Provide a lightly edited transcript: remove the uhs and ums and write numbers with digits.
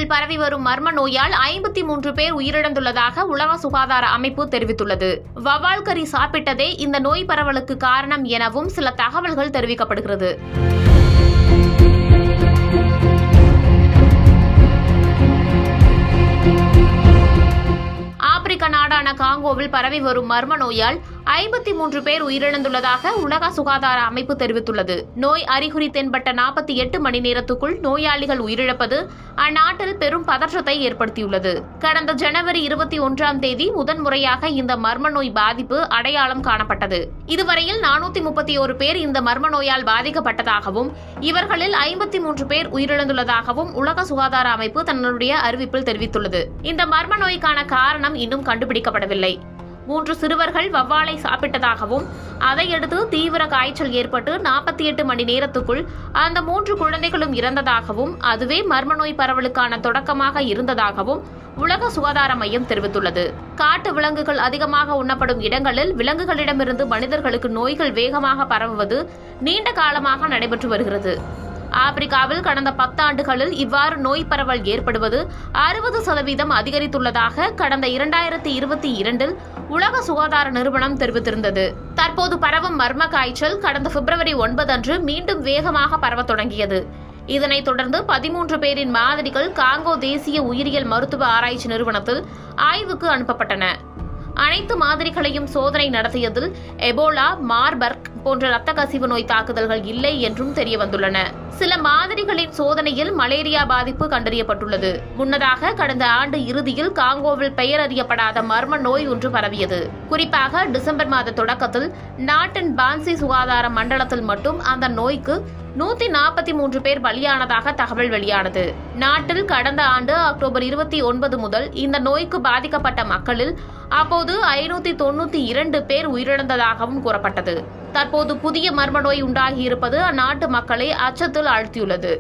காங்கோவில் பரவி வரும் மர்ம நோயால் 53 பேர் உயிரிழந்துள்ளதாக உலக சுகாதார அமைப்பு தெரிவித்துள்ளது. வவ்வால் கறி சாப்பிட்டதே இந்த நோய் பரவலுக்கு காரணம் எனவும் சில தகவல்கள் தெரிவிக்கப்படுகிறது. ஆப்பிரிக்க நாடான காங்கோவில் பரவி வரும் மர்ம நோயால் 53 பேர் உயிரிழந்துள்ளதாக உலக சுகாதார அமைப்பு தெரிவித்துள்ளது. நோய் அறிகுறி தென்பட்ட 48 மணி நேரத்துக்குள் நோயாளிகள் உயிரிழப்பது அந்நாட்டில் பெரும் பதற்றத்தை ஏற்படுத்தியுள்ளது. கடந்த ஜனவரி 21ஆம் தேதி முதன்முறையாக இந்த மர்ம நோய் பாதிப்பு அடையாளம் காணப்பட்டது. இதுவரையில் 431 பேர் இந்த மர்ம நோயால் பாதிக்கப்பட்டதாகவும் இவர்களில் 53 பேர் உயிரிழந்துள்ளதாகவும் உலக சுகாதார அமைப்பு தன்னுடைய அறிவிப்பில் தெரிவித்துள்ளது. இந்த மர்ம நோய்க்கான காரணம் இன்னும் கண்டுபிடிக்கப்படவில்லை. 3 சிறுவர்கள் வவ்வாலை சாப்பிட்டதாகவும் அதையடுத்து தீவிர காய்ச்சல் ஏற்பட்டு 48 மணி நேரத்துக்குள் அந்த 3 குழந்தைகளும் இறந்ததாகவும் அதுவே மர்ம நோய் பரவலுக்கான தொடக்கமாக இருந்ததாகவும் உலக சுகாதார மையம் தெரிவித்துள்ளது. காட்டு விலங்குகள் அதிகமாக உண்ணப்படும் இடங்களில் விலங்குகளிடமிருந்து மனிதர்களுக்கு நோய்கள் வேகமாக பரவுவது நீண்ட காலமாக நடைபெற்று வருகிறது. ஆப்பிரிக்காவில் கடந்த 10 ஆண்டுகளில் இவ்வாறு நோய் பரவல் ஏற்படுவது 60% அதிகரித்துள்ளதாக கடந்த 2022இல் உலக சுகாதார நிறுவனம் தெரிவித்திருந்தது. தற்போது பரவும் மர்ம காய்ச்சல் கடந்த பிப்ரவரி 9 அன்று மீண்டும் வேகமாக பரவத் தொடங்கியது. இதனைத் தொடர்ந்து 13 பேரின் மாதிரிகள் காங்கோ தேசிய உயிரியல் மருத்துவ ஆராய்ச்சி நிறுவனத்தில் ஆய்வுக்கு அனுப்பப்பட்டன. அனைத்து மாதிரிகளையும் சோதனை நடத்தியதில் எபோலா, மார்பர்க் போன்ற இரத்த கசிவு நோய் தாக்குதல்கள் இல்லை என்றும் தெரியவந்துள்ளன. சில மாதிரிகளின் சோதனையில் மலேரியா பாதிப்பு கண்டறியப்பட்டுள்ளது. முன்னதாக கடந்த ஆண்டு இறுதியில் காங்கோவில் பெயர் அறியப்படாத மர்ம நோய் ஒன்று பரவியது. குறிப்பாக டிசம்பர் மாத தொடக்கத்தில் நாட்டின் பான்சி சுகாதார மண்டலத்தில் மட்டும் அந்த நோய்க்கு 143 பேர் பலியானதாக தகவல் வெளியானது. நாட்டில் கடந்த ஆண்டு அக்டோபர் 29 முதல் இந்த நோய்க்கு பாதிக்கப்பட்ட மக்களில் அப்போது 592 பேர் உயிரிழந்ததாகவும் கூறப்பட்டது. தற்போது புதிய மர்ம நோய் உண்டாகியிருப்பது அந்நாட்டு மக்களை அச்சத்தில் ஆழ்த்தியுள்ளது.